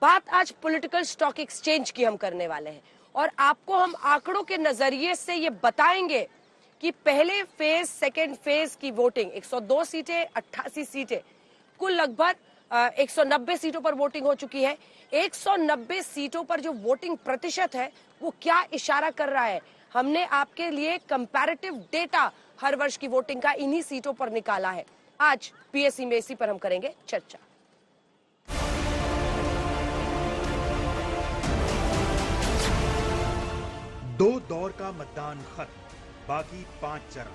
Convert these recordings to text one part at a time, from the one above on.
बात आज political stock exchange की हम करने वाले हैं और आपको हम आंकड़ों के नजरिए से ये बताएंगे कि पहले फेज सेकेंड फेज की वोटिंग 102 सीटें 88 सीटें कुल लगभग 190 सीटों पर वोटिंग हो चुकी है। 190 सीटों पर जो वोटिंग प्रतिशत है वो क्या इशारा कर रहा है, हमने आपके लिए कंपैरेटिव डेटा हर वर्ष की वोटिंग का इन्हीं सीटों पर निकाला है। आज पीएससी में इसी पर हम करेंगे चर्चा। दो दौर का मतदान खत्म, बाकी 5 चरण।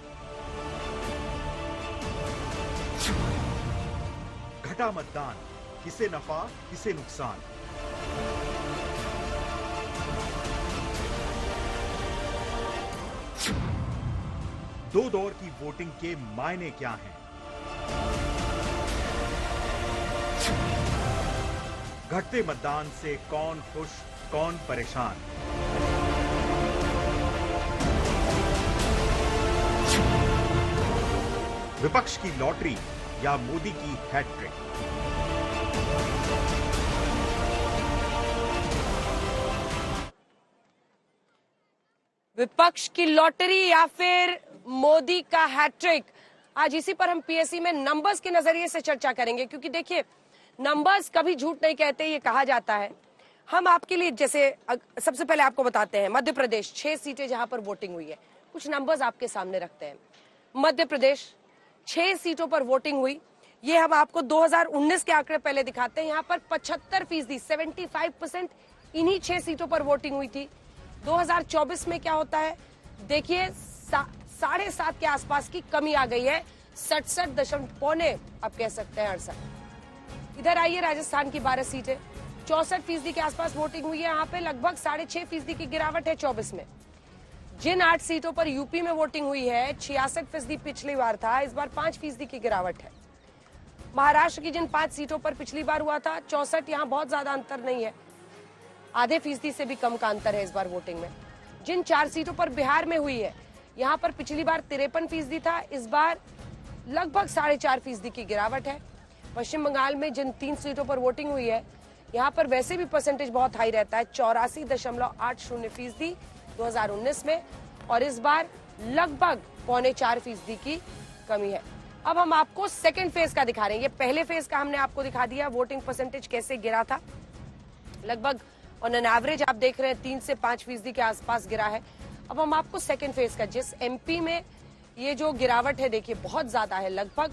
घटा मतदान, किसे नफा किसे नुकसान। दो दौर की वोटिंग के मायने क्या हैं? घटते मतदान से कौन खुश कौन परेशान। विपक्ष की लॉटरी या मोदी की हैट्रिक। विपक्ष की लॉटरी या फिर मोदी का हैट्रिक, आज इसी पर हम पीएससी में नंबर्स के नजरिए से चर्चा करेंगे, क्योंकि देखिए नंबर्स कभी झूठ नहीं कहते, ये कहा जाता है। हम आपके लिए जैसे सबसे पहले आपको बताते हैं मध्य प्रदेश 6 सीटें जहां पर वोटिंग हुई है, कुछ नंबर्स आपके सामने रखते हैं। मध्य प्रदेश 6 सीटों पर वोटिंग हुई, ये हम आपको 2019 के आंकड़े पहले दिखाते हैं। यहाँ पर 75% 75% इन्हीं 6 सीटों पर वोटिंग हुई थी। 2024 में क्या होता है देखिए, 7.5 के आसपास की कमी आ गई है, 67.5 आप कह सकते हैं 68। इधर आइए राजस्थान की 12 सीटें, 64% के आसपास वोटिंग हुई है, यहाँ पे लगभग 6.5% की गिरावट है 24 में। जिन 8 सीटों पर यूपी में वोटिंग हुई है 66% पिछली बार था, इस बार 5% की गिरावट है। महाराष्ट्र की जिन 5 सीटों पर पिछली बार हुआ था 64, यहाँ बहुत ज्यादा अंतर नहीं है, आधे फीसदी से भी कम का अंतर है इस बार वोटिंग में। जिन 4 सीटों पर बिहार में हुई है, यहाँ पर पिछली बार 53% था, इस बार लगभग 4.5% की गिरावट है। पश्चिम बंगाल में जिन 3 सीटों पर वोटिंग हुई है, यहाँ पर वैसे भी परसेंटेज बहुत हाई रहता है, 84.80% 2019 में, और इस बार लगभग 3.25% की कमी है। अब हम आपको सेकेंड फेज का दिखा रहे हैं। ये पहले फेज का हमने आपको दिखा दिया, वोटिंग परसेंटेज कैसे गिरा था। लगभग ऑन एन एवरेज आप देख रहे हैं 3 से 5% के आसपास गिरा है। अब हम आपको सेकेंड फेज का, जिस एमपी में ये जो गिरावट है देखिए बहुत ज्यादा है, लगभग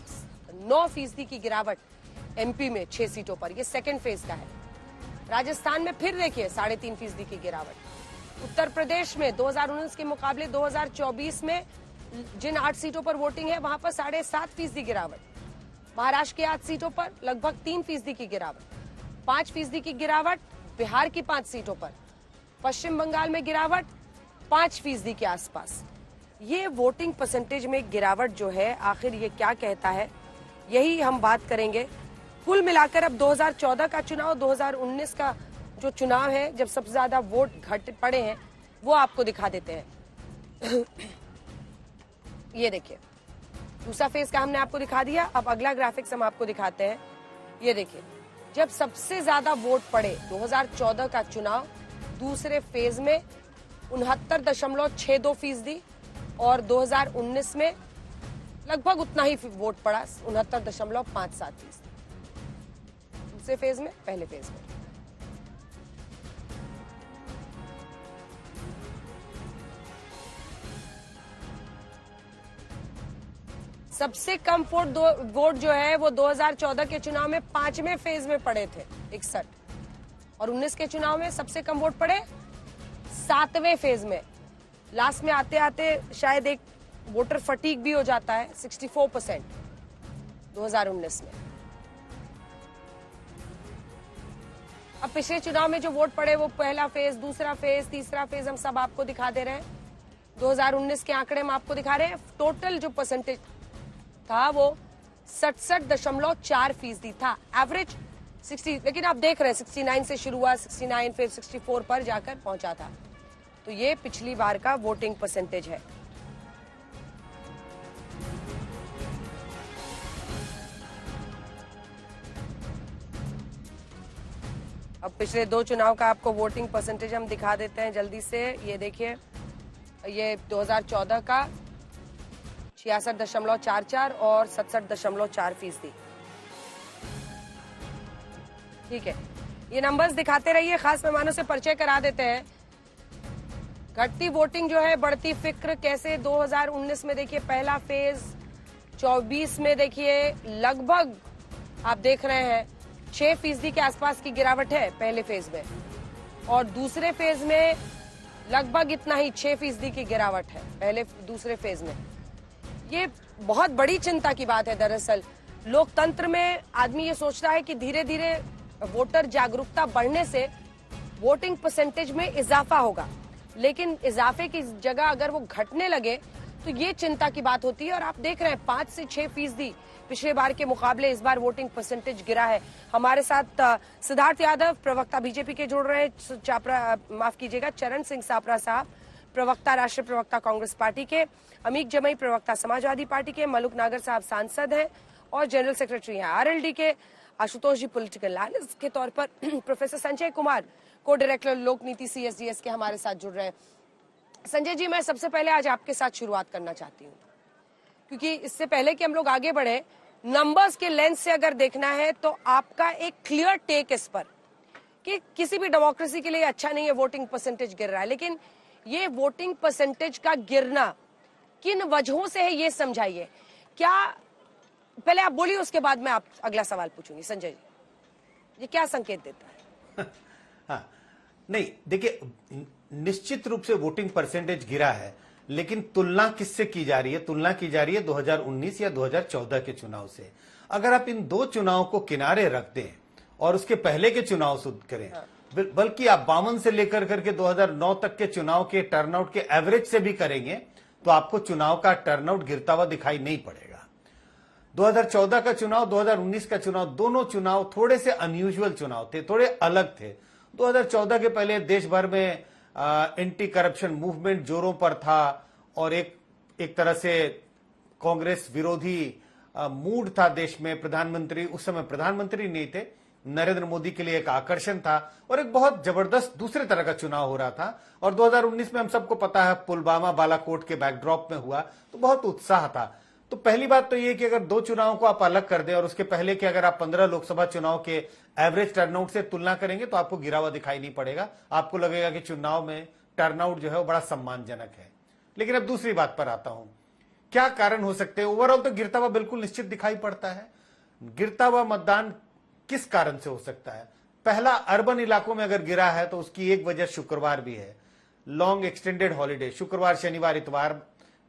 9% की गिरावट एमपी में 6 सीटों पर, ये सेकेंड फेज का है। राजस्थान में फिर देखिए 3.5% की गिरावट। उत्तर प्रदेश में 2019 के मुकाबले 2024 में जिन 8 सीटों पर वोटिंग है वहां पर 7.5% गिरावट। महाराष्ट्र की 8 सीटों पर लगभग 3% की गिरावट, 5% की गिरावट बिहार की 5 सीटों पर, पश्चिम बंगाल में गिरावट 5% के आसपास। ये वोटिंग परसेंटेज में गिरावट जो है आखिर ये क्या कहता है, यही हम बात करेंगे। कुल मिलाकर अब 2014 का चुनाव 2019 का जो चुनाव है जब सबसे ज्यादा वोट घट पड़े हैं वो आपको दिखा देते हैं। ये देखिए दूसरा फेज का हमने आपको दिखा दिया। अब अगला ग्राफिक्स हम आपको दिखाते हैं। ये देखिए जब सबसे ज्यादा वोट पड़े 2014 का चुनाव, दूसरे फेज में 69.62% और 2019 में लगभग उतना ही वोट पड़ा 69.57%। दूसरे फेज में पहले फेज में सबसे कम वोट जो है वो 2014 के चुनाव में 5वें फेज में पड़े थे 61, और 19 के चुनाव में सबसे कम वोट पड़े 7वें फेज में। लास्ट में आते आते शायद एक वोटर फटीक भी हो जाता है, 64% 2019 में। अब पिछले चुनाव में जो वोट पड़े वो पहला फेज, दूसरा फेज, तीसरा फेज हम सब आपको दिखा दे रहे हैं। 2019 के आंकड़े हम आपको दिखा रहे हैं। टोटल जो परसेंटेज था वो 67.4% था, एवरेज 60, लेकिन आप देख रहे हैं 69 से शुरू हुआ, 69 फिर 64 पर जाकर पहुंचा था। तो ये पिछली बार का वोटिंग परसेंटेज है। अब पिछले 2 चुनाव का आपको वोटिंग परसेंटेज हम दिखा देते हैं जल्दी से। ये देखिए, ये 2014 का 66.44 और 67.4%। ठीक है, ये नंबर्स दिखाते रहिए, खास मेहमानों से परिचय करा देते हैं। घटती वोटिंग जो है, बढ़ती फिक्र कैसे 2019 में देखिए पहला फेज, 24 में देखिए लगभग आप देख रहे हैं 6% के आसपास की गिरावट है पहले फेज में, और दूसरे फेज में लगभग इतना ही 6% की गिरावट है पहले दूसरे फेज में। ये बहुत बड़ी चिंता की बात है। दरअसल लोकतंत्र में आदमी ये सोचता है कि धीरे धीरे वोटर जागरूकता बढ़ने से वोटिंग परसेंटेज में इजाफा होगा, लेकिन इजाफे की जगह अगर वो घटने लगे तो ये चिंता की बात होती है। और आप देख रहे हैं 5 से 6% पिछले बार के मुकाबले इस बार वोटिंग परसेंटेज गिरा है। हमारे साथ सिद्धार्थ यादव प्रवक्ता बीजेपी के जुड़ रहे हैं, माफ कीजिएगा, चरण सिंह सापरा साहब प्रवक्ता, राष्ट्रीय प्रवक्ता कांग्रेस पार्टी के, अमीक जमई प्रवक्ता समाजवादी पार्टी के, मलुक नागर साहब सांसद हैं और जनरल सेक्रेटरी हैं आरएलडी के, आशुतोष जी पॉलिटिकल एनालिस्ट के तौर पर, प्रोफेसर संजय कुमार को डायरेक्टर लोक नीति सीएसडीएस के हमारे साथ जुड़ रहे हैं। संजय जी, मैं सबसे पहले आज आपके साथ शुरुआत करना चाहती हूँ, क्योंकि इससे पहले कि हम लोग आगे बढ़े, नंबर्स के लेंस से अगर देखना है तो आपका एक क्लियर टेक इस पर कि किसी भी डेमोक्रेसी के लिए अच्छा नहीं है वोटिंग परसेंटेज गिर रहा है, लेकिन ये वोटिंग परसेंटेज का गिरना किन वजहों से है ये समझाइए। क्या, पहले आप बोलिए, उसके बाद मैं आप अगला सवाल पूछूंगी। संजय जी, ये क्या संकेत देता है? हाँ, नहीं देखिए, निश्चित रूप से वोटिंग परसेंटेज गिरा है, लेकिन तुलना किससे की जा रही है? तुलना की जा रही है 2019 या 2014 के चुनाव से। अगर आप इन 2 चुनाव को किनारे रख दें और उसके पहले के चुनाव शुद्ध करें, बल्कि आप 52 से लेकर करके 2009 तक के चुनाव के टर्नआउट के एवरेज से भी करेंगे तो आपको चुनाव का टर्नआउट गिरता हुआ दिखाई नहीं पड़ेगा। 2014 का चुनाव, 2019 का चुनाव, दोनों चुनाव थोड़े से अनयूजुअल चुनाव थे, थोड़े अलग थे। 2014 के पहले देश भर में एंटी करप्शन मूवमेंट जोरों पर था और एक तरह से कांग्रेस विरोधी मूड था देश में। प्रधानमंत्री, उस समय प्रधानमंत्री नहीं थे, नरेंद्र मोदी के लिए एक आकर्षण था और एक बहुत जबरदस्त दूसरे तरह का चुनाव हो रहा था। और 2019 में हम सबको पता है पुलवामा बालाकोट के बैकड्रॉप में हुआ, तो बहुत उत्साह था। तो पहली बात तो ये कि अगर 2 चुनावों को आप अलग कर दें और उसके पहले के अगर आप 15 लोकसभा चुनाव के एवरेज टर्नआउट से तुलना करेंगे तो आपको गिरा हुआ दिखाई नहीं पड़ेगा। आपको लगेगा कि चुनाव में टर्नआउट जो है वो बड़ा सम्मानजनक है। लेकिन अब दूसरी बात पर आता हूं, क्या कारण हो सकते हैं? ओवरऑल तो गिरता हुआ बिल्कुल निश्चित दिखाई पड़ता है। गिरता हुआ मतदान किस कारण से हो सकता है? पहला, अर्बन इलाकों में अगर गिरा है तो उसकी एक वजह शुक्रवार भी है, लॉन्ग एक्सटेंडेड हॉलीडे, शुक्रवार शनिवार इतवार।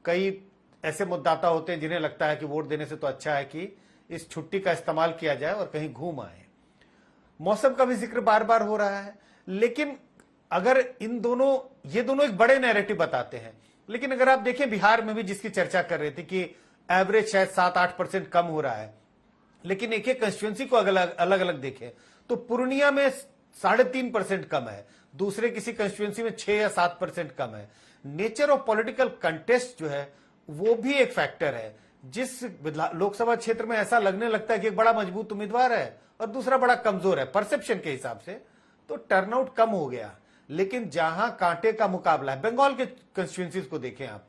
कई ऐसे मतदाता होते हैं जिन्हें लगता है कि वोट देने से तो अच्छा है कि इस छुट्टी का इस्तेमाल किया जाए और कहीं घूम आए। मौसम का भी जिक्र बार बार हो रहा है, लेकिन अगर ये दोनों एक बड़े नैरेटिव बताते हैं। लेकिन अगर आप देखें बिहार में भी, जिसकी चर्चा कर रहे थे कि एवरेज शायद 7-8% कम हो रहा है, लेकिन एक एक कंस्टिट्यूंसी को अलग अलग देखें तो पूर्णिया में 3.5% कम है, दूसरे किसी कंस्टिट्यूंसी में 6 या 7% कम है। नेचर ऑफ पॉलिटिकल कंटेस्ट जो है वो भी एक फैक्टर है। जिस लोकसभा क्षेत्र में ऐसा लगने लगता है कि एक बड़ा मजबूत उम्मीदवार है और दूसरा बड़ा कमजोर है परसेप्शन के हिसाब से, तो टर्नआउट कम हो गया। लेकिन जहां कांटे का मुकाबला है, बंगाल के कंस्टिट्यूंसीज को देखें आप,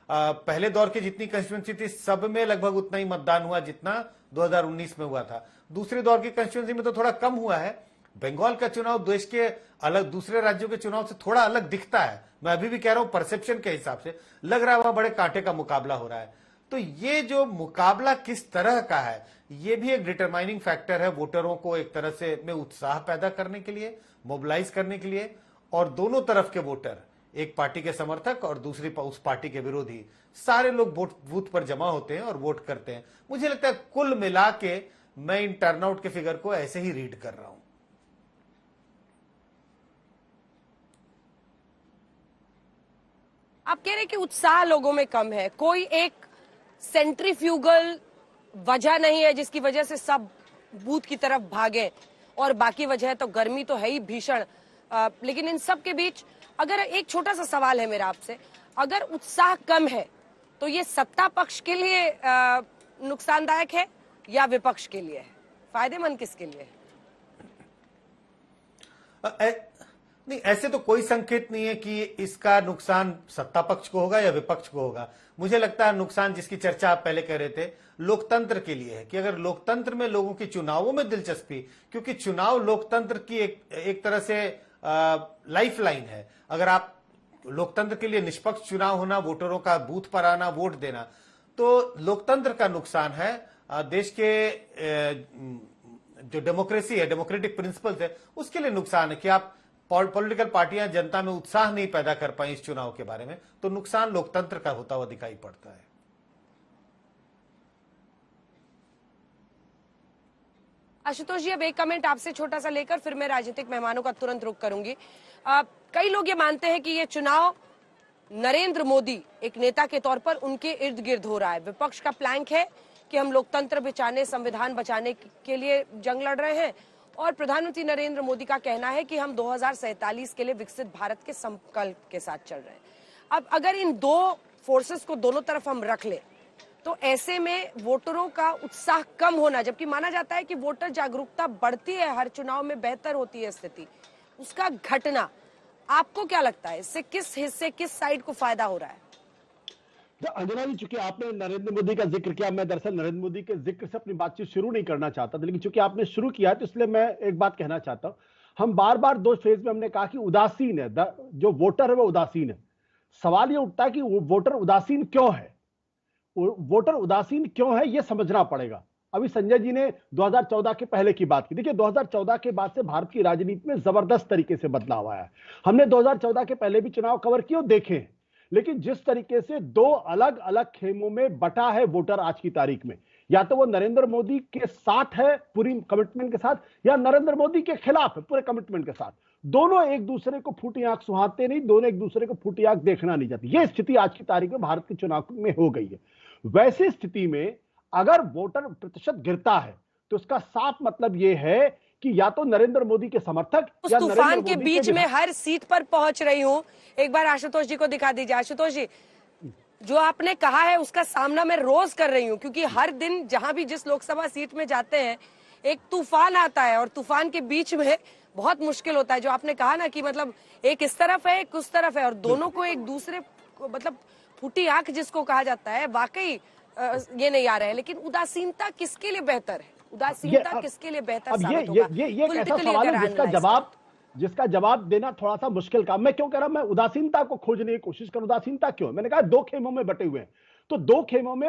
पहले दौर की जितनी कंस्टिट्यूंसी थी सब में लगभग उतना ही मतदान हुआ जितना 2019 में हुआ था। दूसरे दौर की कंस्टिट्यूंसी में तो थोड़ा कम हुआ है। बंगाल का चुनाव देश के अलग दूसरे राज्यों के चुनाव से थोड़ा अलग दिखता है। मैं अभी भी कह रहा हूं परसेप्शन के हिसाब से लग रहा है वहां बड़े कांटे का मुकाबला हो रहा है। तो ये जो मुकाबला किस तरह का है, ये भी एक डिटरमाइनिंग फैक्टर है वोटरों को एक तरह से में उत्साह पैदा करने के लिए, मोबिलाइज करने के लिए। और दोनों तरफ के वोटर, एक पार्टी के समर्थक और दूसरी उस पार्टी के विरोधी, सारे लोग बूथ पर जमा होते हैं और वोट करते हैं। मुझे लगता है कुल मिला के मैं इन टर्नआउट के फिगर को ऐसे ही रीड कर रहा हूं। आप कह रहे हैं कि उत्साह लोगों में कम है, कोई एक सेंट्रीफ्यूगल वजह नहीं है जिसकी वजह से सब बूथ की तरफ भागे, और बाकी वजह तो गर्मी तो है ही भीषण। लेकिन इन सब के बीच अगर एक छोटा सा सवाल है मेरा आपसे, अगर उत्साह कम है तो ये सत्ता पक्ष के लिए नुकसानदायक है या विपक्ष के लिए है? फायदेमंद किसके लिए है? नहीं, ऐसे तो कोई संकेत नहीं है कि इसका नुकसान सत्ता पक्ष को होगा या विपक्ष को होगा। मुझे लगता है नुकसान जिसकी चर्चा आप पहले कह रहे थे लोकतंत्र के लिए है, कि अगर लोकतंत्र में लोगों की चुनावों में दिलचस्पी, क्योंकि चुनाव लोकतंत्र की एक तरह से लाइफ लाइन है। अगर आप लोकतंत्र के लिए निष्पक्ष चुनाव होना, वोटरों का बूथ पर आना, वोट देना, तो लोकतंत्र का नुकसान है। देश के जो डेमोक्रेसी है, डेमोक्रेटिक प्रिंसिपल्स है, उसके लिए नुकसान है कि आप पॉलिटिकल पार्टियां जनता में उत्साह नहीं पैदा कर पाई इस चुनाव के बारे में, तो नुकसान लोकतंत्र का होता हुआ दिखाई पड़ता है। आशुतोष जी, अब एक कमेंट आपसे छोटा सा लेकर फिर मैं राजनीतिक मेहमानों का तुरंत रुख करूंगी। कई लोग ये मानते हैं कि ये चुनाव नरेंद्र मोदी एक नेता के तौर पर उनके इर्द गिर्द हो रहा है। विपक्ष का प्लैंक है कि हम लोकतंत्र बचाने, संविधान बचाने के लिए जंग लड़ रहे हैं, और प्रधानमंत्री नरेंद्र मोदी का कहना है कि हम 2047 के लिए विकसित भारत के संकल्प के साथ चल रहे हैं। अब अगर इन दो फोर्सेस को दोनों तरफ हम रख ले तो ऐसे में वोटरों का उत्साह कम होना, जबकि माना जाता है कि वोटर जागरूकता बढ़ती है, हर चुनाव में बेहतर होती है स्थिति, उसका घटना, आपको क्या लगता है इससे किस हिस्से, किस साइड को फायदा हो रहा है? अंजना जी, चूंकि आपने नरेंद्र मोदी का जिक्र किया, मैं दरअसल नरेंद्र मोदी के जिक्र से अपनी बातचीत शुरू नहीं करना चाहता था, लेकिन चूंकि आपने शुरू किया है तो इसलिए मैं एक बात कहना चाहता हूं। हम बार बार दो फेज में हमने कहा कि उदासीन है, जो वोटर है वो उदासीन है। सवाल ये उठता है कि वो वोटर उदासीन क्यों है, वोटर उदासीन क्यों है ये समझना पड़ेगा। अभी संजय जी ने 2014 के पहले की बात की। देखिए, 2014 के बाद से भारत की राजनीति में जबरदस्त तरीके से बदलाव आया है। हमने 2014 के पहले भी चुनाव कवर किए और देखे, लेकिन जिस तरीके से दो अलग अलग खेमों में बटा है वोटर आज की तारीख में, या तो वो नरेंद्र मोदी के साथ है पूरी कमिटमेंट के साथ, या नरेंद्र मोदी के खिलाफ है पूरे कमिटमेंट के साथ। दोनों एक दूसरे को फूटी आंख सुहाते नहीं, दोनों एक दूसरे को फूटी आंख देखना नहीं चाहते। यह स्थिति आज की तारीख में भारत के चुनाव में हो गई है। वैसी स्थिति में अगर वोटर प्रतिशत गिरता है तो इसका साफ मतलब यह है कि या तो नरेंद्र मोदी के समर्थक उस या तूफान के बीच में हर सीट पर पहुंच रही हूं। एक बार आशुतोष जी को दिखा दीजिए। आशुतोष जी, जो आपने कहा है उसका सामना मैं रोज कर रही हूं, क्योंकि हर दिन जहां भी जिस लोकसभा सीट में जाते हैं एक तूफान आता है, और तूफान के बीच में बहुत मुश्किल होता है। जो आपने कहा ना कि मतलब एक इस तरफ है, एक उस तरफ है, और दोनों को एक दूसरे को मतलब फूटी आंख जिसको कहा जाता है, वाकई ये नहीं आ रहा है। लेकिन उदासीनता किसके लिए बेहतर है? उदासीनता किसके लिए बेहतर साबित होगा? ये एक ऐसा सवाल है जिसका जवाब देना थोड़ा सा मुश्किल काम। मैं क्यों कह रहा हूं, मैं उदासीनता को खोजने की कोशिश करूं। उदासीनता क्यों? मैंने कहा दो खेमों में बटे हुए हैं, तो दो खेमों में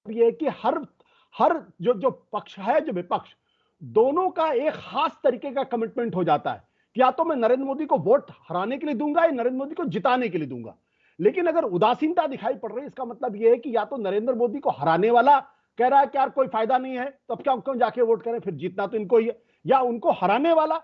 ये कि हर जो पक्ष है, जो विपक्ष, दोनों का एक खास तरीके का कमिटमेंट हो जाता है कि या तो मैं नरेंद्र मोदी को वोट हराने के लिए दूंगा या नरेंद्र मोदी को जिताने के लिए दूंगा। लेकिन अगर उदासीनता दिखाई पड़ रही है, इसका मतलब यह है कि या तो नरेंद्र मोदी को हराने वाला कह रहा है कि यार कोई फायदा नहीं है, तो अब क्यों जाके वोट करें, फिर जीतना तो इनको ही है, या उनको हराने वाला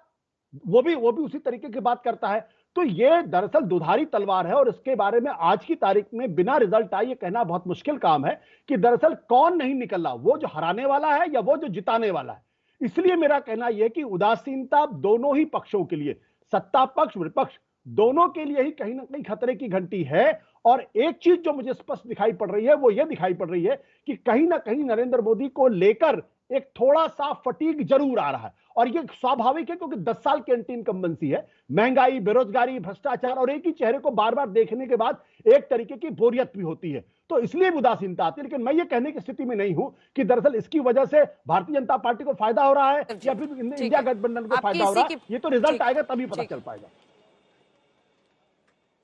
वो भी उसी तरीके की बात करता है। तो ये दरअसल दुधारी तलवार है, और इसके बारे में आज की तारीख में बिना रिजल्ट आए ये कहना बहुत मुश्किल काम है कि दरअसल कौन नहीं निकल रहा, वो जो हराने वाला है या वो जो जिताने वाला है। इसलिए मेरा कहना यह कि उदासीनता दोनों ही पक्षों के लिए, सत्ता पक्ष विपक्ष दोनों के लिए ही कहीं ना कहीं खतरे की घंटी है। और एक चीज जो मुझे स्पष्ट दिखाई पड़ रही है वो यह दिखाई पड़ रही है कि कहीं ना कहीं नरेंद्र मोदी को लेकर एक थोड़ा सा फटीग जरूर आ रहा है, और ये स्वाभाविक है क्योंकि 10 साल की एंटी इनकम्बेंसी है, महंगाई, बेरोजगारी, भ्रष्टाचार, और एक ही चेहरे को बार बार देखने के बाद एक तरीके की बोरियत भी होती है, तो इसलिए उदासीनता आती है। लेकिन मैं ये कहने की स्थिति में नहीं हूं कि दरअसल इसकी वजह से भारतीय जनता पार्टी को फायदा हो रहा है या फिर इंडिया गठबंधन को फायदा हो रहा है। ये तो रिजल्ट आएगा तभी पता चल पाएगा।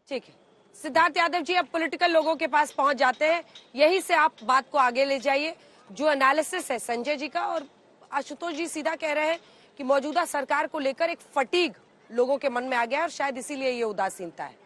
ठीक है सिद्धार्थ यादव जी, अब पॉलिटिकल लोगों के पास पहुंच जाते हैं, यही से आप बात को आगे ले जाइए। जो एनालिसिस है संजय जी का, और आशुतोष जी सीधा कह रहे हैं कि मौजूदा सरकार को लेकर एक फटीग लोगों के मन में आ गया है, और शायद इसीलिए ये उदासीनता है।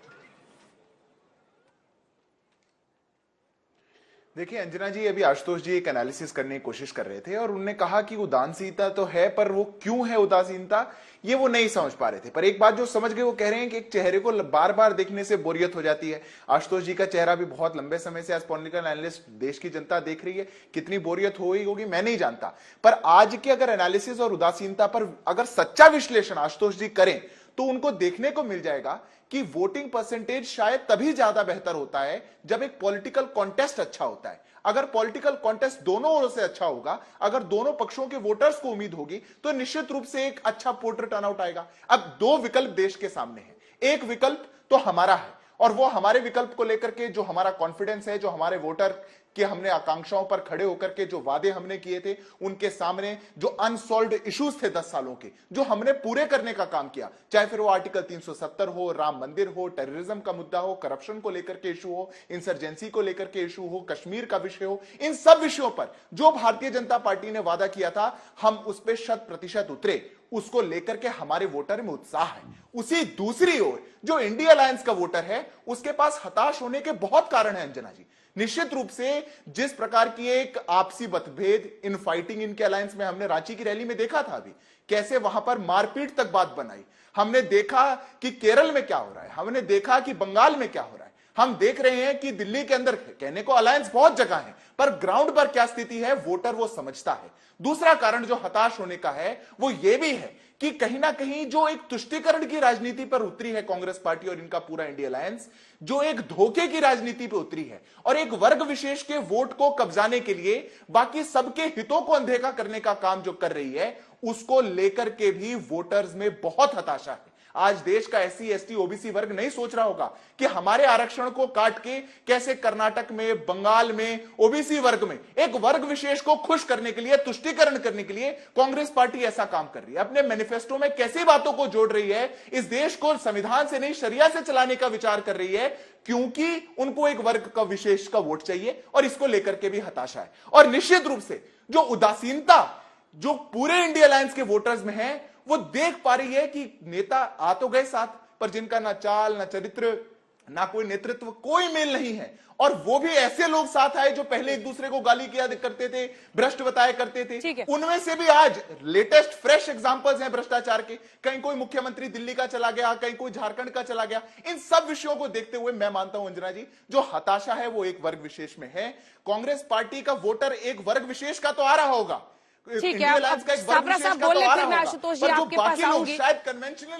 देखिए अंजना जी, अभी आशुतोष जी एक एनालिसिस करने की कोशिश कर रहे थे और उन्होंने कहा कि उदासीनता तो है, पर वो क्यों है उदासीनता ये वो नहीं समझ पा रहे थे। पर एक बात जो समझ गए, वो कह रहे हैं कि एक चेहरे को बार बार देखने से बोरियत हो जाती है। आशुतोष जी का चेहरा भी बहुत लंबे समय से एज पॉलिटिकल एनालिस्ट देश की जनता देख रही है, कितनी बोरियत हो गई होगी मैं नहीं जानता। पर आज के अगर एनालिसिस और उदासीनता पर अगर सच्चा विश्लेषण आशुतोष जी करें तो उनको देखने को मिल जाएगा कि वोटिंग परसेंटेज शायद तभी ज्यादा बेहतर होता है जब एक पॉलिटिकल कॉन्टेस्ट अच्छा होता है। अगर पॉलिटिकल कॉन्टेस्ट दोनों ओर से अच्छा होगा, अगर दोनों पक्षों के वोटर्स को उम्मीद होगी, तो निश्चित रूप से एक अच्छा वोटर टर्नआउट आएगा। अब दो विकल्प देश के सामने हैं, एक विकल्प तो हमारा है, और वो हमारे विकल्प को लेकर के जो हमारा कॉन्फिडेंस है, जो हमारे वोटर कि हमने आकांक्षाओं पर खड़े होकर के जो वादे हमने किए थे, उनके सामने जो अनसॉल्व्ड इश्यूज थे 10 सालों के, जो हमने पूरे करने का काम किया, चाहे फिर वो आर्टिकल 370 हो, राम मंदिर हो, टेररिज्म का मुद्दा हो, करप्शन को लेकर के इशू हो, इंसर्जेंसी को लेकर के इशू हो, कश्मीर का विषय हो, इन सब विषयों पर जो भारतीय जनता पार्टी ने वादा किया था, हम उस पर 100% उतरे। उसको लेकर के हमारे वोटर में उत्साह है। उसी दूसरी ओर जो इंडिया अलायंस का वोटर है, उसके पास हताश होने के बहुत कारण है अंजना जी। निश्चित रूप से जिस प्रकार की एक आपसी मतभेद, इन फाइटिंग इनके अलायंस में हमने रांची की रैली में देखा था, अभी कैसे वहां पर मारपीट तक बात बनाई, हमने देखा कि केरल में क्या हो रहा है, हमने देखा कि बंगाल में क्या हो रहा है, हम देख रहे हैं कि दिल्ली के अंदर कहने को अलायंस बहुत जगह है, पर ग्राउंड पर क्या स्थिति है वोटर वो समझता है। दूसरा कारण जो हताश होने का है वो ये भी है कि कहीं ना कहीं जो एक तुष्टीकरण की राजनीति पर उतरी है कांग्रेस पार्टी और इनका पूरा इंडिया अलायंस, जो एक धोखे की राजनीति पर उतरी है और एक वर्ग विशेष के वोट को कब्जाने के लिए बाकी सबके हितों को अनदेखा करने का काम जो कर रही है, उसको लेकर के भी वोटर्स में बहुत हताशा है। आज देश का एससी एसटी ओबीसी वर्ग नहीं सोच रहा होगा कि हमारे आरक्षण को काट के कैसे कर्नाटक में, बंगाल में, ओबीसी वर्ग में एक वर्ग विशेष को खुश करने के लिए, तुष्टीकरण करने के लिए कांग्रेस पार्टी ऐसा काम कर रही है। अपने मैनिफेस्टो में कैसी बातों को जोड़ रही है, इस देश को संविधान से नहीं शरिया से चलाने का विचार कर रही है, क्योंकि उनको एक वर्ग का विशेष का वोट चाहिए और इसको लेकर के भी हताशा है। और निश्चित रूप से जो उदासीनता जो पूरे इंडिया अलायंस के वोटर्स में है, वो देख पा रही है कि नेता आ तो गए साथ, पर जिनका ना चाल, ना चरित्र, ना कोई नेतृत्व, कोई मेल नहीं है। और वो भी ऐसे लोग साथ आए जो पहले एक दूसरे को गाली किया करते थे, भ्रष्ट बताया करते थे। उनमें से भी आज लेटेस्ट फ्रेश एग्जांपल्स हैं भ्रष्टाचार के। कहीं कोई मुख्यमंत्री दिल्ली का चला गया, कहीं कोई झारखंड का चला गया। इन सब विषयों को देखते हुए मैं मानता हूं अंजना जी, जो हताशा है वो एक वर्ग विशेष में है। कांग्रेस पार्टी का वोटर एक वर्ग विशेष का तो आ रहा होगा, ठीक है, साबरा साहब बोल रहे, फिर मैं आशुतोष जी आपके पास आऊंगी।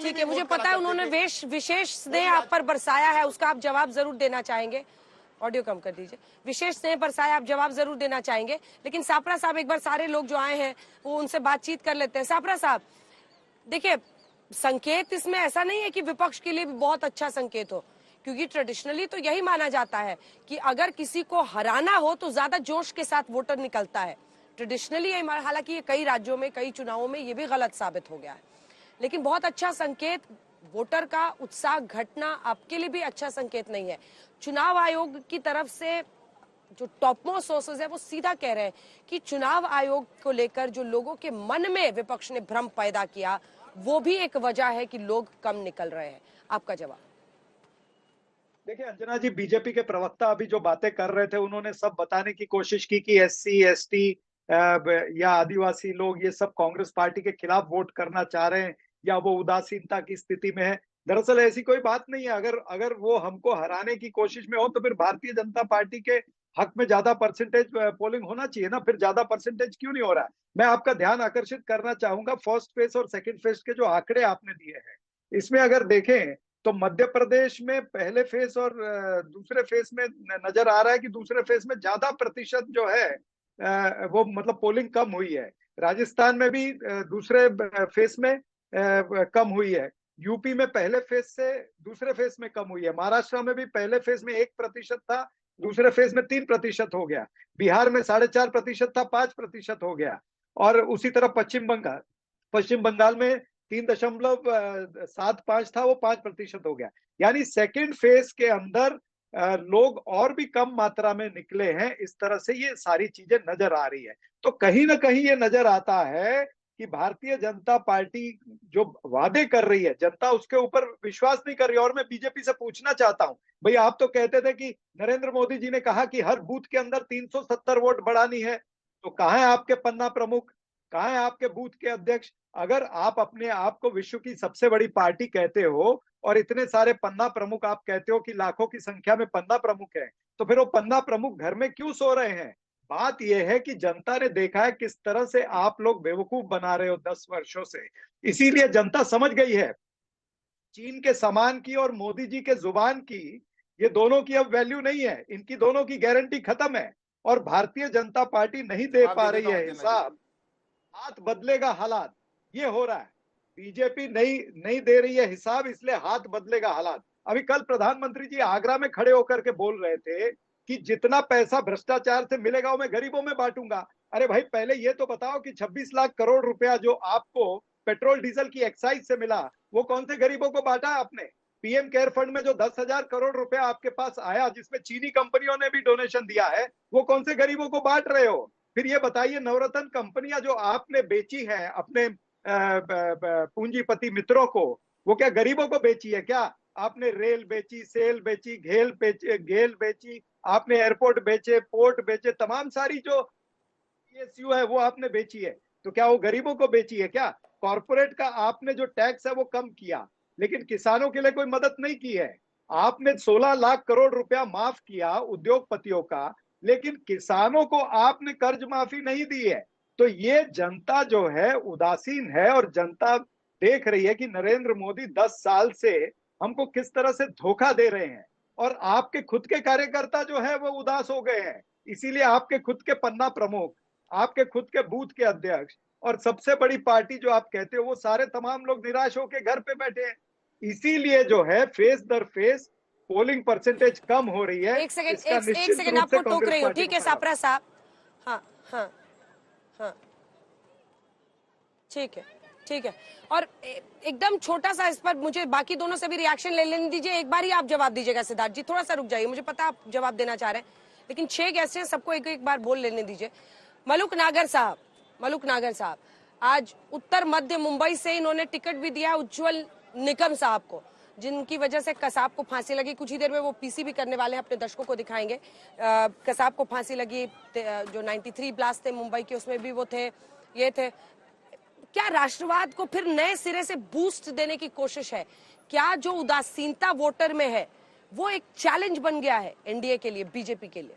ठीक है, मुझे पता है उन्होंने विशेष स्नेह आप पर बरसाया है, उसका आप जवाब जरूर देना चाहेंगे। ऑडियो कम कर दीजिए। विशेष स्नेह बरसाया, आप जवाब जरूर देना चाहेंगे, लेकिन साबरा साहब एक बार सारे लोग जो आए हैं वो उनसे बातचीत कर लेते हैं। साबरा साहब देखिए, संकेत इसमें ऐसा नहीं है कि विपक्ष के लिए भी बहुत अच्छा संकेत हो, क्योंकि ट्रेडिशनली तो यही माना जाता है कि अगर किसी को हराना हो तो ज्यादा जोश के साथ वोटर निकलता है। ट्रेडिशनली, हालांकि ये कई राज्यों में, कई चुनावों में ये भी गलत साबित हो गया है, लेकिन बहुत अच्छा संकेत, वोटर का उत्साह घटना आपके लिए भी अच्छा संकेत नहीं है। चुनाव आयोग की तरफ से जो टॉप मोस्ट सोर्सेज है वो सीधा कह रहे हैं कि चुनाव आयोग को लेकर जो लोगों के मन में विपक्ष ने भ्रम पैदा किया, वो भी एक वजह है कि लोग कम निकल रहे हैं। आपका जवाब? देखिए अंजना जी, बीजेपी के प्रवक्ता अभी जो बातें कर रहे थे, उन्होंने सब बताने की कोशिश की कि एससी एसटी या आदिवासी लोग ये सब कांग्रेस पार्टी के खिलाफ वोट करना चाह रहे हैं या वो उदासीनता की स्थिति में है। दरअसल ऐसी कोई बात नहीं है। अगर वो हमको हराने की कोशिश में हो तो फिर भारतीय जनता पार्टी के हक में ज्यादा परसेंटेज पोलिंग होना चाहिए ना, फिर ज्यादा परसेंटेज क्यों नहीं हो रहा है? मैं आपका ध्यान आकर्षित करना चाहूंगा फर्स्ट फेज और सेकंड फेज के जो आंकड़े आपने दिए हैं, इसमें अगर देखें तो मध्य प्रदेश में पहले फेज और दूसरे फेज में नजर आ रहा है कि दूसरे फेज में ज्यादा प्रतिशत जो है वो मतलब पोलिंग कम हुई है। राजस्थान में भी दूसरे फेज में कम हुई है। यूपी में पहले फेज से दूसरे फेज में कम हुई है। महाराष्ट्र में भी पहले फेज में 1% था, दूसरे फेज में 3% हो गया। बिहार में 4.5% था, 5% हो गया। और उसी तरह पश्चिम बंगाल में 3.75 था, वो 5% हो गया। यानी सेकेंड फेज के अंदर लोग और भी कम मात्रा में निकले हैं। इस तरह से ये सारी चीजें नजर आ रही है। तो कहीं ना कहीं ये नजर आता है कि भारतीय जनता पार्टी जो वादे कर रही है, जनता उसके ऊपर विश्वास नहीं कर रही। और मैं बीजेपी से पूछना चाहता हूं, भाई आप तो कहते थे कि नरेंद्र मोदी जी ने कहा कि हर बूथ के अंदर 370 वोट बढ़ानी है, तो कहां है आपके पन्ना प्रमुख, कहां है आपके बूथ के अध्यक्ष? अगर आप अपने आप को विश्व की सबसे बड़ी पार्टी कहते हो और इतने सारे पन्ना प्रमुख आप कहते हो कि लाखों की संख्या में पन्ना प्रमुख है, तो फिर वो पन्ना प्रमुख घर में क्यों सो रहे हैं? बात यह है कि जनता ने देखा है किस तरह से आप लोग बेवकूफ बना रहे हो 10 वर्षों से, इसीलिए जनता समझ गई है चीन के सामान की और मोदी जी के जुबान की, ये दोनों की अब वैल्यू नहीं है, इनकी दोनों की गारंटी खत्म है। और भारतीय जनता पार्टी नहीं दे आप पा दे रही देता है हूं हिसाब, हाथ बदलेगा हालात, ये हो रहा है। बीजेपी नहीं दे रही है हिसाब, इसलिए हाथ बदलेगा हालात। अभी कल प्रधानमंत्री जी आगरा में खड़े होकर के बोल रहे थे कि जितना पैसा भ्रष्टाचार से मिलेगा वो मैं गरीबों में बांटूंगा। अरे भाई पहले ये तो बताओ कि 26 लाख करोड़ रुपया जो आपको पेट्रोल डीजल की एक्साइज से मिला, वो कौन से गरीबों को बांटा आपने? पीएम केयर फंड में जो 10,000 करोड़ रुपया आपके पास आया, जिसमें चीनी कंपनियों ने भी डोनेशन दिया है, वो कौन से गरीबों को बांट रहे हो? फिर ये बताइए, नवरत्न कंपनियां जो आपने बेची है अपने पूंजीपति मित्रों को, वो क्या गरीबों को बेची है क्या? आपने रेल बेची, सेल बेची, घेल बेची, आपने एयरपोर्ट बेचे, पोर्ट बेचे, तमाम सारी जो पीएसयू है वो आपने बेची है। तो क्या वो गरीबों को बेची है क्या? कॉर्पोरेट का आपने जो टैक्स है वो कम किया, लेकिन किसानों के लिए कोई मदद नहीं की है। आपने 16 लाख करोड़ रुपया माफ किया उद्योगपतियों का, लेकिन किसानों को आपने कर्ज माफी नहीं दी है। तो ये जनता जो है उदासीन है, और जनता देख रही है कि नरेंद्र मोदी 10 साल से हमको किस तरह से धोखा दे रहे हैं, और आपके खुद के कार्यकर्ता जो है वो उदास हो गए हैं। इसीलिए आपके खुद के पन्ना प्रमुख, आपके खुद के बूथ के अध्यक्ष और सबसे बड़ी पार्टी जो आप कहते हो, वो सारे तमाम लोग निराश होकर घर पे बैठे हैं। इसीलिए जो है फेस दर फेस पोलिंग परसेंटेज कम हो रही है। एक सेकंड आपको टोक रही हूँ, ठीक है सापरा साहब। हाँ हाँ हाँ, ठीक है। और एकदम छोटा सा इस पर मुझे बाकी दोनों से भी रिएक्शन ले लेने दीजिए। एक बार ही आप जवाब दीजिएगा सिद्धार्थ जी, थोड़ा सा रुक जाइए, मुझे पता आप जवाब देना चाह रहे हैं, लेकिन 6 गेस्ट हैं, सबको एक बार बोल लेने दीजिए। मलुक नागर साहब, आज उत्तर मध्य मुंबई से इन्होंने टिकट भी दिया उज्जवल निकम साहब को, जिनकी वजह से कसाब को फांसी लगी। कुछ ही देर में वो पीसी भी करने वाले हैं, अपने दर्शकों को दिखाएंगे। कसाब को फांसी लगी, जो 93 ब्लास्ट थे मुंबई के, उसमें भी वो थे, ये थे। क्या राष्ट्रवाद को फिर नए सिरे से बूस्ट देने की कोशिश है? क्या जो उदासीनता वोटर में है वो एक चैलेंज बन गया है एनडीए के लिए, बीजेपी के लिए?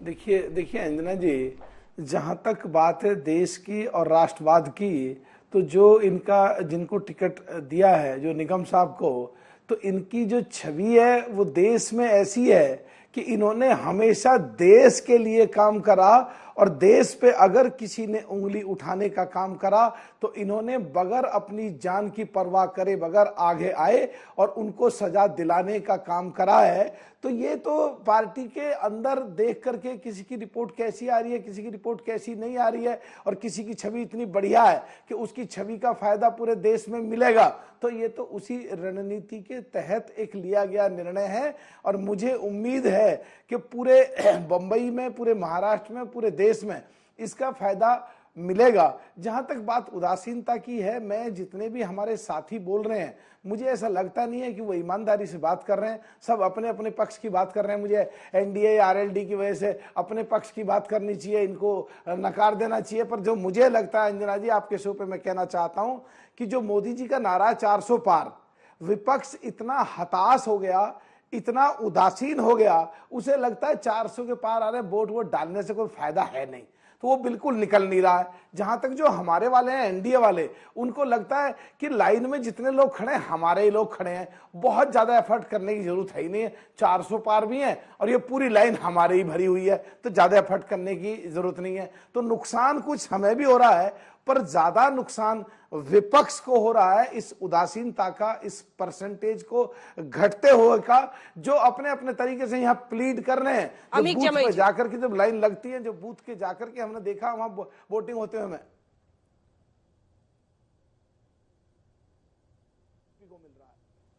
देखिए अंजना जी, जहां तक बात है देश की और राष्ट्रवाद की, तो जो जिनको टिकट दिया है जो निगम साहब को, तो इनकी जो छवि है वो देश में ऐसी है कि इन्होंने हमेशा देश के लिए काम करा, और देश पे अगर किसी ने उंगली उठाने का काम करा तो इन्होंने बगैर अपनी जान की परवाह करे बगैर आगे आए और उनको सजा दिलाने का काम करा है। तो ये तो पार्टी के अंदर देख करके किसी की रिपोर्ट कैसी आ रही है, किसी की रिपोर्ट कैसी नहीं आ रही है, और किसी की छवि इतनी बढ़िया है कि उसकी छवि का फायदा पूरे देश में मिलेगा, तो ये तो उसी रणनीति के तहत एक लिया गया निर्णय है। और मुझे उम्मीद है कि पूरे बंबई में, पूरे महाराष्ट्र में, पूरे देश में इसका फायदा मिलेगा। जहां तक बात उदासीनता की है, मैं जितने भी हमारे साथी बोल रहे हैं, मुझे ऐसा लगता नहीं है कि वो ईमानदारी से बात कर रहे हैं। सब अपने अपने पक्ष की बात कर रहे हैं। मुझे एनडीए आरएलडी की वजह से अपने पक्ष की बात करनी चाहिए, इनको नकार देना चाहिए। पर जो मुझे लगता है अंजना जी, आपके शो पे मैं कहना चाहता हूं कि जो मोदी जी का नारा 400 पार, विपक्ष इतना हताश हो गया, इतना उदासीन हो गया, उसे लगता है 400 के पार आ रहे वोट डालने से कोई फायदा है नहीं, तो वो बिल्कुल निकल नहीं रहा है। जहां तक जो हमारे वाले हैं एनडीए वाले, उनको लगता है कि लाइन में जितने लोग खड़े हैं हमारे ही लोग खड़े हैं, बहुत ज्यादा एफर्ट करने की जरूरत है ही नहीं है। 400 पार भी है और ये पूरी लाइन हमारे ही भरी हुई है, तो ज्यादा एफर्ट करने की जरूरत नहीं है। तो नुकसान कुछ हमें भी हो रहा है, पर ज्यादा नुकसान विपक्ष को हो रहा है इस उदासीनता का, इस परसेंटेज को घटते हुए का, जो अपने अपने तरीके से यहाँ प्लीड कर रहे हैं। जो बूथ पे जाकर के जब लाइन लगती है, जो बूथ के जाकर के हमने देखा वहां वोटिंग होते हुए,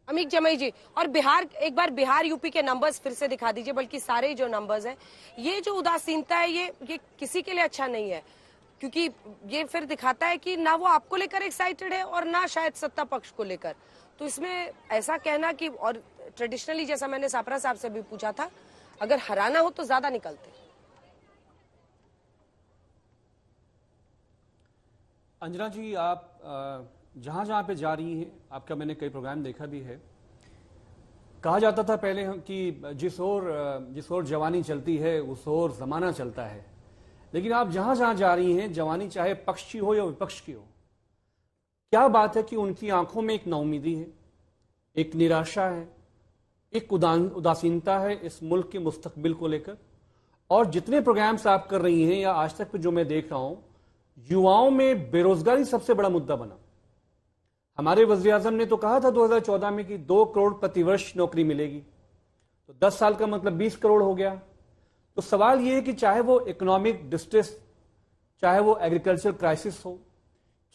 अमित जमई जी, और बिहार, एक बार बिहार यूपी के नंबर्स फिर से दिखा दीजिए, बल्कि सारे जो नंबर्स हैं। ये जो उदासीनता है ये किसी के लिए अच्छा नहीं है, क्योंकि ये फिर दिखाता है कि ना वो आपको लेकर एक्साइटेड है और ना शायद सत्ता पक्ष को लेकर। तो इसमें ऐसा कहना कि, और ट्रेडिशनली जैसा मैंने सापरा साहब से भी पूछा था, अगर हराना हो तो ज्यादा निकलते। अंजना जी, आप जहां जहां पे जा रही हैं, आपका मैंने कई प्रोग्राम देखा भी है। कहा जाता था पहले कि जिस ओर जवानी चलती है उस ओर जमाना चलता है, लेकिन आप जहां जहां जा रही हैं, जवानी चाहे पक्ष की हो या विपक्ष की हो, क्या बात है कि उनकी आंखों में एक नाउमीदी है, एक निराशा है, एक उदासीनता है इस मुल्क के मुस्तकबिल को लेकर। और जितने प्रोग्राम्स आप कर रही हैं या आज तक जो मैं देख रहा हूं, युवाओं में बेरोजगारी सबसे बड़ा मुद्दा बना। हमारे वज़ीर आज़म ने तो कहा था 2014 में कि 2 करोड़ प्रतिवर्ष नौकरी मिलेगी, तो 10 साल का मतलब 20 करोड़ हो गया। तो सवाल यह है कि चाहे वो इकोनॉमिक डिस्ट्रेस, चाहे वो एग्रीकल्चर क्राइसिस हो,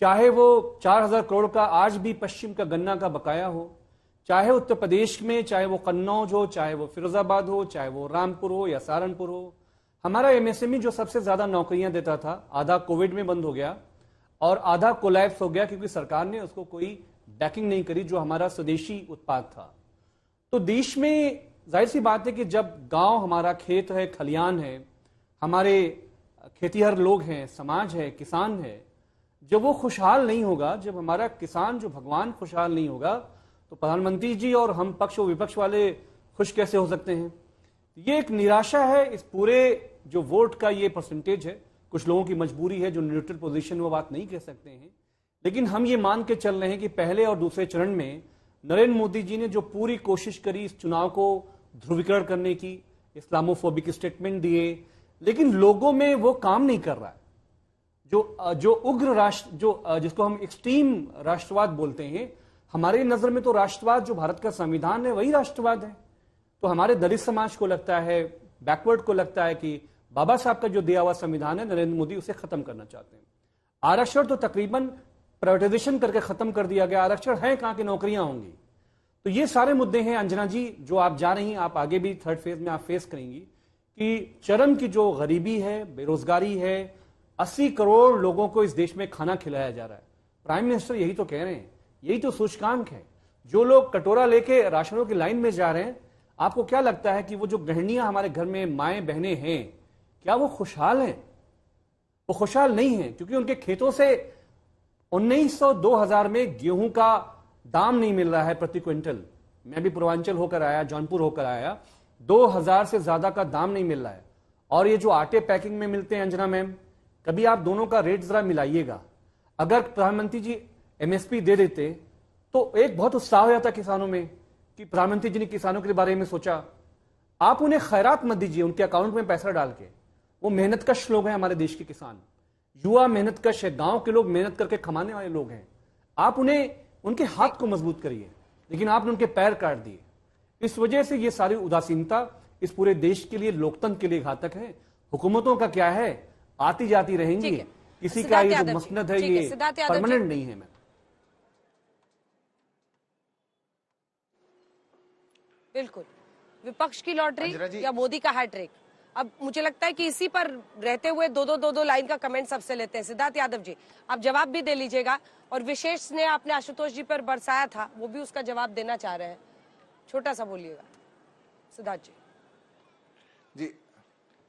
चाहे वो 4000 करोड़ का आज भी पश्चिम का गन्ना का बकाया हो, चाहे उत्तर प्रदेश में, चाहे वो कन्नौज हो, चाहे वो फिरोजाबाद हो, चाहे वो रामपुर हो या सहारनपुर हो, हमारा एमएसएमई जो सबसे ज्यादा नौकरियां देता था, आधा कोविड में बंद हो गया और आधा कोलैप्स हो गया क्योंकि सरकार ने उसको कोई बैकिंग नहीं करी, जो हमारा स्वदेशी उत्पाद था। तो देश में जाहिर सी बात है कि जब गांव हमारा खेत है, खलियान है, हमारे खेतीहर लोग हैं, समाज है, किसान है, जब वो खुशहाल नहीं होगा, जब हमारा किसान जो भगवान खुशहाल नहीं होगा, तो प्रधानमंत्री जी और हम पक्ष और विपक्ष वाले खुश कैसे हो सकते हैं? ये एक निराशा है इस पूरे जो वोट का ये परसेंटेज है। कुछ लोगों की मजबूरी है जो न्यूट्रल पोजीशन में वो बात नहीं कह सकते हैं, लेकिन हम ये मान के चल रहे हैं कि पहले और दूसरे चरण में नरेंद्र मोदी जी ने जो पूरी कोशिश करी इस चुनाव को ध्रुवीकरण करने की, इस्लामोफोबिक स्टेटमेंट दिए, लेकिन लोगों में वो काम नहीं कर रहा है। जो उग्र राष्ट्र, जो जिसको हम एक्सट्रीम राष्ट्रवाद बोलते हैं, हमारी नजर में तो राष्ट्रवाद जो भारत का संविधान है वही राष्ट्रवाद है। तो हमारे दलित समाज को लगता है, बैकवर्ड को लगता है कि बाबा साहब का जो दिया हुआ संविधान है, नरेंद्र मोदी उसे खत्म करना चाहते हैं। आरक्षण तो तकरीबन प्राइवेटाइजेशन करके खत्म कर दिया गया, आरक्षण है कहां की नौकरियां होंगी। तो ये सारे मुद्दे हैं अंजना जी जो आप जा रही हैं, आप आगे भी थर्ड फेज में आप फेस करेंगी कि चरम की जो गरीबी है, बेरोजगारी है, 80 करोड़ लोगों को इस देश में खाना खिलाया जा रहा है। प्राइम मिनिस्टर यही तो कह रहे हैं, यही तो सूचकांक है। जो लोग कटोरा लेके राशनों की लाइन में जा रहे हैं, आपको क्या लगता है कि वो जो गृहिणियां हमारे घर में माएं बहनें हैं, क्या वो खुशहाल हैं? वो खुशहाल नहीं है, क्योंकि उनके खेतों से 1900-2000 में गेहूं का दाम नहीं मिल रहा है प्रति क्विंटल। मैं भी पूर्वांचल होकर आया, जौनपुर होकर आया, 2000 से ज्यादा का दाम नहीं मिल रहा है। और ये जो आटे पैकिंग में मिलते हैं अंजना मैम, कभी आप दोनों का रेट जरा मिलाइएगा। अगर प्रधानमंत्री जी एमएसपी दे देते तो एक बहुत उत्साह हो जाता किसानों में कि प्रधानमंत्री जी ने किसानों के बारे में सोचा। आप उन्हें खैरात मत दीजिए, उनके अकाउंट में पैसा डाल के। वो मेहनतकश लोग हैं हमारे देश के किसान, युवा मेहनतकश है, गांव के लोग मेहनत करके कमाने वाले लोग हैं। आप उन्हें, उनके हाथ को मजबूत करिए, लेकिन आपने उनके पैर काट दिए। इस वजह से ये सारी उदासीनता इस पूरे देश के लिए, लोकतंत्र के लिए घातक है। हुकूमतों का क्या है, आती जाती रहेंगी, किसी का ये जो मसनद है ये परमानेंट नहीं है। मैं बिल्कुल विपक्ष की लॉटरी या मोदी का हैट्रिक। अब मुझे लगता है कि इसी पर रहते हुए दो लाइन का कमेंट सबसे लेते हैं। सिद्धार्थ यादव जी, आप जवाब भी दे लीजिएगा, और विशेष स्नेह आपने आशुतोष जी पर बरसाया था, वो भी उसका जवाब देना चाह रहे हैं। छोटा सा बोलिएगा सिद्धार्थ जी।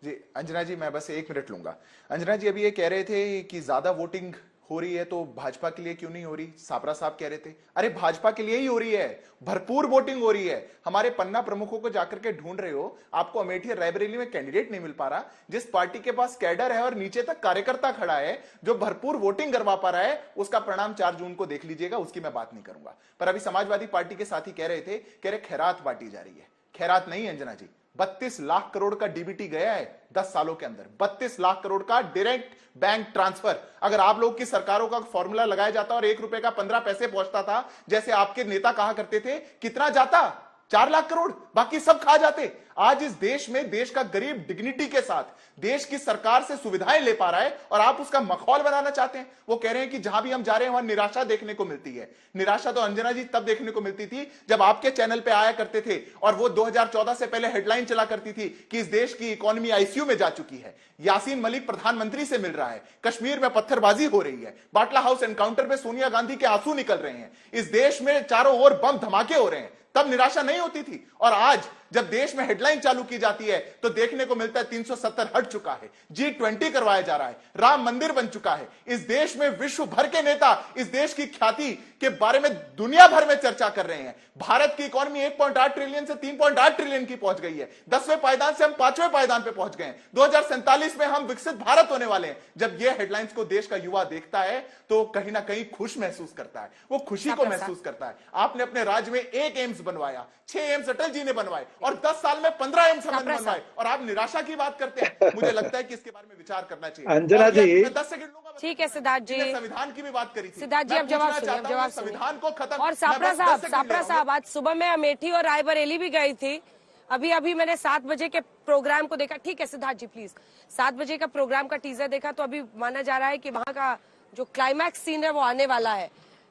जी अंजना जी, मैं बस 1 मिनट लूंगा। अंजना जी अभी ये कह रहे थे कि ज्यादा वोटिंग हो रही है तो भाजपा के लिए क्यों नहीं हो रही? सापरा साहब कह रहे थे, अरे भाजपा के लिए ही हो रही है, भरपूर वोटिंग हो रही है। हमारे पन्ना प्रमुखों को जाकर के ढूंढ रहे हो, आपको अमेठी और रायबरेली में कैंडिडेट नहीं मिल पा रहा। जिस पार्टी के पास कैडर है और नीचे तक कार्यकर्ता खड़ा है जो भरपूर वोटिंग करवा पा रहा है, उसका परिणाम 4 जून को देख लीजिएगा, उसकी मैं बात नहीं करूंगा। पर अभी समाजवादी पार्टी के साथी कह रहे थे, कह रहे खैरात बांटी जा रही है। खैरात नहीं अंजना जी, 32 लाख करोड़ का डीबीटी गया है 10 सालों के अंदर। 32 लाख करोड़ का डायरेक्ट बैंक ट्रांसफर। अगर आप लोग की सरकारों का फॉर्मूला लगाया जाता और 1 रुपए का 15 पैसे पहुंचता था, जैसे आपके नेता कहा करते थे, कितना जाता? 4 लाख करोड़, बाकी सब खा जाते। आज इस देश में देश का गरीब डिग्निटी के साथ देश की सरकार से सुविधाएं ले पा रहा है, और आप उसका मखौल बनाना चाहते हैं। वो कह रहे हैं कि जहां भी हम जा रहे हैं वहां निराशा देखने को मिलती है। निराशा तो अंजना जी तब देखने को मिलती थी जब आपके चैनल पे आया करते थे, और वो 2014 से पहले हेडलाइन चला करती थी कि इस देश की इकोनॉमी आईसीयू में जा चुकी है, यासीन मलिक प्रधानमंत्री से मिल रहा है, कश्मीर में पत्थरबाजी हो रही है, बाटला हाउस एनकाउंटर में सोनिया गांधी के आंसू निकल रहे हैं, इस देश में चारों ओर बम धमाके हो रहे हैं। तब निराशा नहीं होती थी। और आज जब देश में हेडलाइन चालू की जाती है तो देखने को मिलता है 370 हट चुका है, G20 करवाया जा रहा है, राम मंदिर बन चुका है। इस देश में विश्व भर के नेता इस देश की ख्याति के बारे में दुनिया भर में चर्चा कर रहे हैं। भारत की इकोनॉमी 1.8 ट्रिलियन से 3.8 ट्रिलियन की पहुंच गई है। 10वें पायदान से हम 5वें पायदान पे पहुंच गए हैं। 2047 में हम विकसित भारत होने वाले हैं। जब ये हेडलाइंस को देश का युवा देखता है तो कहीं ना कहीं खुश महसूस करता है, वो खुशी को महसूस करता है। आपने अपने राज्य में 1 एम्स बनवाया, 6 एम्स अटल जी ने बनवाए और 10 साल में 15 एम्स हमने बनवाए, और आप निराशा की बात करते हैं। मुझे लगता है कि इसके बारे में विचार करना चाहिए। अंजना जी, 10 सेकंड लूंगा। ठीक है सिद्धार्थ जी, संविधान की भी बात करी थी। सिद्धार्थ जी अब जवाब सुनिए, संविधान को खत्म। और सापरा साहब आज सुबह में अमेठी और रायबरेली भी गई थी। अभी मैंने 7 बजे के प्रोग्राम को देखा। ठीक है सिद्धार्थ जी प्लीज, 7 बजे का प्रोग्राम का टीजर देखा तो अभी माना जा रहा है कि वहां का जो क्लाइमैक्स सीन है वो आने वाला है।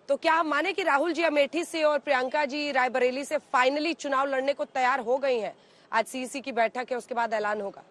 तो क्या हम माने कि राहुल जी अमेठी से और प्रियंका जी रायबरेली से फाइनली चुनाव लड़ने को तैयार हो गई हैं? आज सीईसी की बैठक है, उसके बाद ऐलान होगा।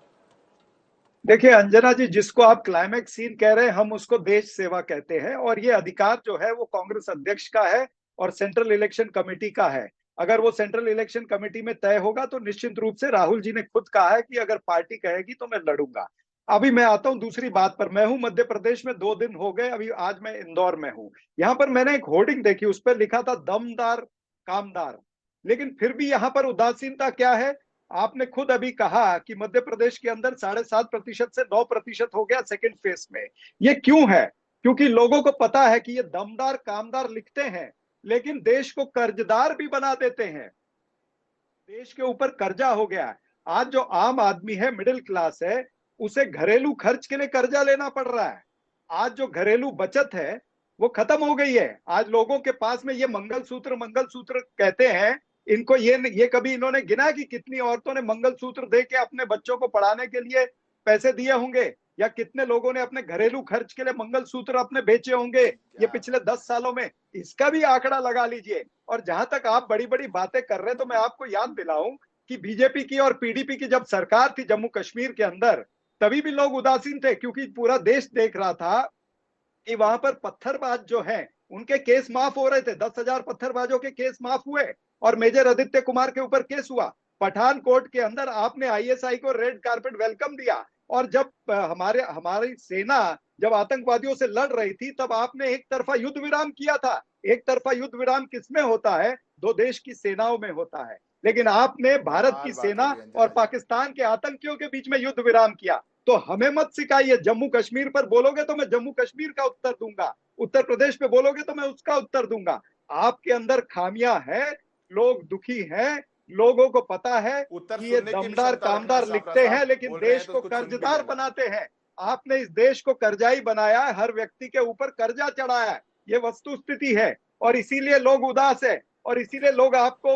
देखिए अंजना जी, जिसको आप क्लाइमैक्स सीन कह रहे हैं हम उसको देश सेवा कहते हैं, और ये अधिकार जो है वो कांग्रेस अध्यक्ष का है और सेंट्रल इलेक्शन कमेटी का है। अगर वो सेंट्रल इलेक्शन कमेटी में तय होगा तो निश्चित रूप से राहुल जी ने खुद कहा है कि अगर पार्टी कहेगी तो मैं लड़ूंगा। अभी मैं आता हूं दूसरी बात पर। मैं हूं मध्य प्रदेश में, 2 दिन हो गए, अभी आज मैं इंदौर में हूं। यहाँ पर मैंने एक होर्डिंग देखी, उस पर लिखा था दमदार कामदार, लेकिन फिर भी यहाँ पर उदासीनता क्या है? आपने खुद अभी कहा कि मध्य प्रदेश के अंदर 7.5% से 9% हो गया सेकंड फेज में। ये क्यों है? क्योंकि लोगों को पता है कि ये दमदार कामदार लिखते हैं लेकिन देश को कर्जदार भी बना देते हैं। देश के ऊपर कर्जा हो गया है। आज जो आम आदमी है, मिडिल क्लास है, उसे घरेलू खर्च के लिए कर्जा लेना पड़ रहा है। आज जो घरेलू बचत है वो खत्म हो गई है। आज लोगों के पास में ये मंगलसूत्र कहते हैं, इनको ये कभी इन्होंने गिना कि कितनी औरतों ने मंगलसूत्र दे के अपने बच्चों को पढ़ाने के लिए पैसे दिए होंगे, या कितने लोगों ने अपने घरेलू खर्च के लिए मंगलसूत्र अपने बेचे होंगे ये पिछले 10 सालों में? इसका भी आंकड़ा लगा लीजिए। और जहां तक आप बड़ी बड़ी बातें कर रहे हैं तो मैं आपको याद दिलाऊं कि बीजेपी की और पीडीपी की जब सरकार थी जम्मू कश्मीर के अंदर, तभी भी लोग उदासीन थे, क्योंकि पूरा देश देख रहा था कि वहां पर पत्थरबाज जो हैं उनके केस माफ हो रहे थे। 10,000 पत्थरबाजों के केस माफ हुए और मेजर आदित्य कुमार के ऊपर केस हुआ। पठानकोट के अंदर आपने आईएसआई को रेड कारपेट वेलकम दिया, और जब हमारी सेना जब आतंकवादियों से लड़ रही थी तब आपने एक तरफा युद्ध विराम किया था। एक तरफा युद्ध विराम किसमें होता है? 2 देश की सेनाओं में होता है। लेकिन आपने भारत की सेना और पाकिस्तान के आतंकियों के बीच में युद्ध विराम किया। तो हमें मत सिखाइए। जम्मू कश्मीर पर बोलोगे तो मैं जम्मू कश्मीर का उत्तर दूंगा, उत्तर प्रदेश पे बोलोगे तो मैं उसका उत्तर दूंगा। आपके अंदर खामियां है, लोग दुखी हैं, लोगों को पता है कि ये दमदार कामदार लिखते हैं लेकिन देश को कर्जदार बनाते हैं। आपने इस देश को कर्जाई बनाया है, हर व्यक्ति के ऊपर कर्जा चढ़ाया है, ये वस्तु स्थिति है। और इसीलिए लोग उदास है और इसीलिए लोग आपको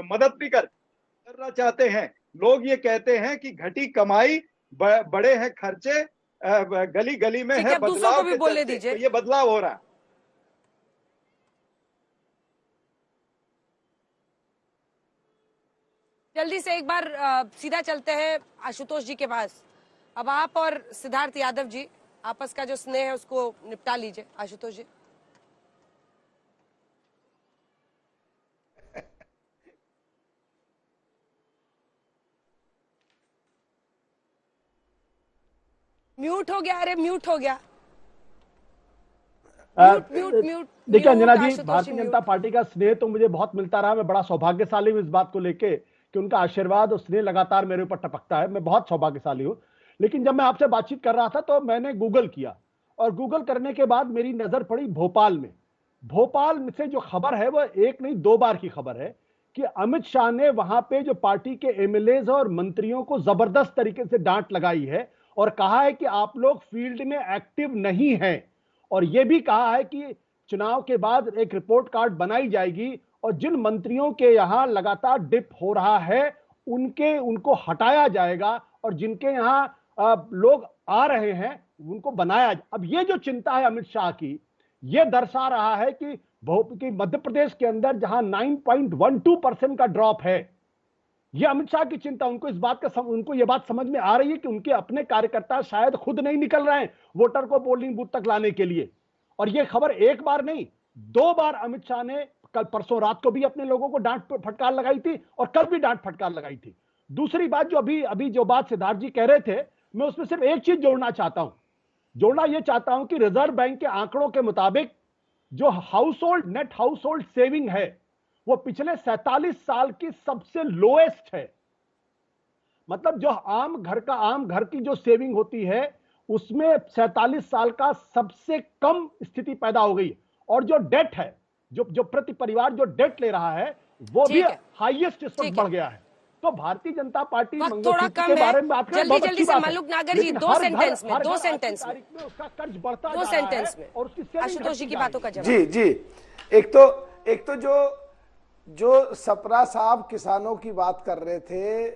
मदद भी करना चाहते हैं। लोग ये कहते हैं कि घटी कमाई, बड़े हैं खर्चे, गली गली में है बदलाव के चलते। तो ये बदलाव हो रहा है। जल्दी से एक बार सीधा चलते हैं आशुतोष जी के पास। अब आप और सिद्धार्थ यादव जी आपस का जो स्नेह है उसको निपटा लीजिए। आशुतोष जी। म्यूट हो गया, अरे म्यूट हो गया। म्यूट। देखिए अंजना जी, भारतीय जनता पार्टी का स्नेह तो मुझे बहुत मिलता रहा। मैं बड़ा सौभाग्यशाली हूं इस बात को लेके कि उनका आशीर्वाद और स्नेह लगातार मेरे ऊपर टपकता है। मैं बहुत सौभाग्यशाली हूं। लेकिन जब मैं आपसे बातचीत कर रहा था तो मैंने गूगल किया, और गूगल करने के बाद मेरी नजर पड़ी भोपाल में। भोपाल से जो खबर है वो 1 नहीं 2 बार की खबर है कि अमित शाह ने वहां पे जो पार्टी के एमएलए और मंत्रियों को जबरदस्त तरीके से डांट लगाई है और कहा है कि आप लोग फील्ड में एक्टिव नहीं हैं। और यह भी कहा है कि चुनाव के बाद एक रिपोर्ट कार्ड बनाई जाएगी और जिन मंत्रियों के यहां लगातार डिप हो रहा है उनको हटाया जाएगा और जिनके यहां लोग आ रहे हैं उनको बनाया। अब ये जो चिंता है अमित शाह की, ये दर्शा रहा है कि मध्य प्रदेश के अंदर जहां 9.12% का ड्रॉप है, ये अमित शाह की चिंता। उनको इस बात का उनको ये बात समझ में आ रही है कि उनके अपने कार्यकर्ता शायद खुद नहीं निकल रहे हैं वोटर को पोलिंग बूथ तक लाने के लिए। और ये खबर 1 बार नहीं 2 बार अमित शाह ने कल परसों रात को भी अपने लोगों को डांट फटकार लगाई थी और कल भी डांट फटकार लगाई थी। दूसरी बात जो अभी जो बात सिद्धार्थ जी कह रहे थे, मैं उसमें सिर्फ एक चीज जोड़ना चाहता हूं कि रिजर्व बैंक के आंकड़ों के मुताबिक जो नेट हाउस होल्ड सेविंग है वो पिछले 47 साल की सबसे लोएस्ट है। मतलब जो आम घर की जो सेविंग होती है उसमें 47 साल का सबसे कम स्थिति पैदा हो गई। और जो डेट है, जो प्रति परिवार जो डेट ले रहा है वो भी हाईएस्ट इस वक्त बढ़ गया है। तो भारतीय जनता पार्टी थोड़ा कम के बारे में बात करें, बहुत जल्दी अच्छी से बात है। मल्लुक नागर जी, दो सेंटेंस में उसका कर्ज बढ़ता जा रहा है और उसकी सेविंग आशुतोष जी की बातों का जवाब। जी एक तो जो सपरा साहब किसानों की बात कर रहे थे,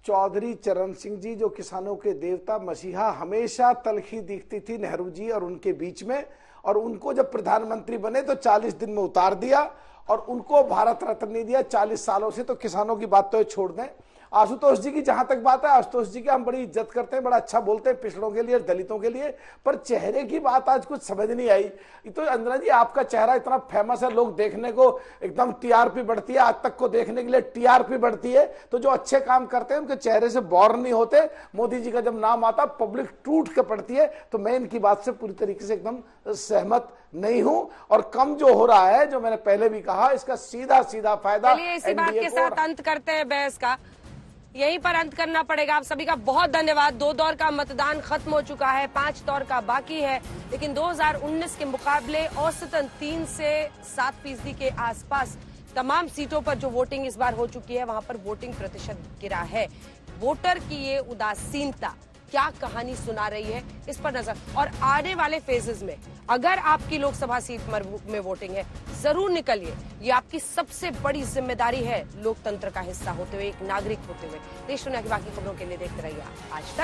चौधरी चरण सिंह जी जो किसानों के देवता मसीहा हमेशा तलखी दिखती थी नेहरू जी और उनके बीच में, और उनको जब प्रधानमंत्री बने तो 40 दिन में उतार दिया और उनको भारत रत्न नहीं दिया 40 सालों से। तो किसानों की बात तो छोड़ दें। आशुतोष जी की जहां तक बात है, आशुतोष जी की हम बड़ी इज्जत करते हैं, बड़ा अच्छा बोलते हैं पिछड़ों के लिए और दलितों के लिए, पर चेहरे की बात आज कुछ समझ नहीं आई। तो अंजना जी आपका चेहरा इतना फेमस है, लोग देखने को एकदम टीआरपी बढ़ती है, आज तक को देखने के लिए टीआरपी बढ़ती है। तो जो अच्छे काम करते हैं उनके चेहरे से बोर नहीं होते। मोदी जी का जब नाम आता पब्लिक टूट के पड़ती है। तो मैं इनकी बात से पूरी तरीके से एकदम सहमत नहीं हूं। और कम जो हो रहा है, जो मैंने पहले भी कहा, इसका सीधा फायदा इसी बात के साथ अंत करते हैं बहस का, यहीं पर अंत करना पड़ेगा। आप सभी का बहुत धन्यवाद। 2 दौर का मतदान खत्म हो चुका है, 5 दौर का बाकी है, लेकिन 2019 के मुकाबले औसतन 3 से 7% के आसपास तमाम सीटों पर जो वोटिंग इस बार हो चुकी है वहां पर वोटिंग प्रतिशत गिरा है। वोटर की ये उदासीनता क्या कहानी सुना रही है, इस पर नजर। और आने वाले फेजेस में अगर आपकी लोकसभा सीट में वोटिंग है, जरूर निकलिए। ये आपकी सबसे बड़ी जिम्मेदारी है लोकतंत्र का हिस्सा होते हुए, एक नागरिक होते हुए। देश दुनिया की बाकी खबरों के लिए देखते रहिए आज तक।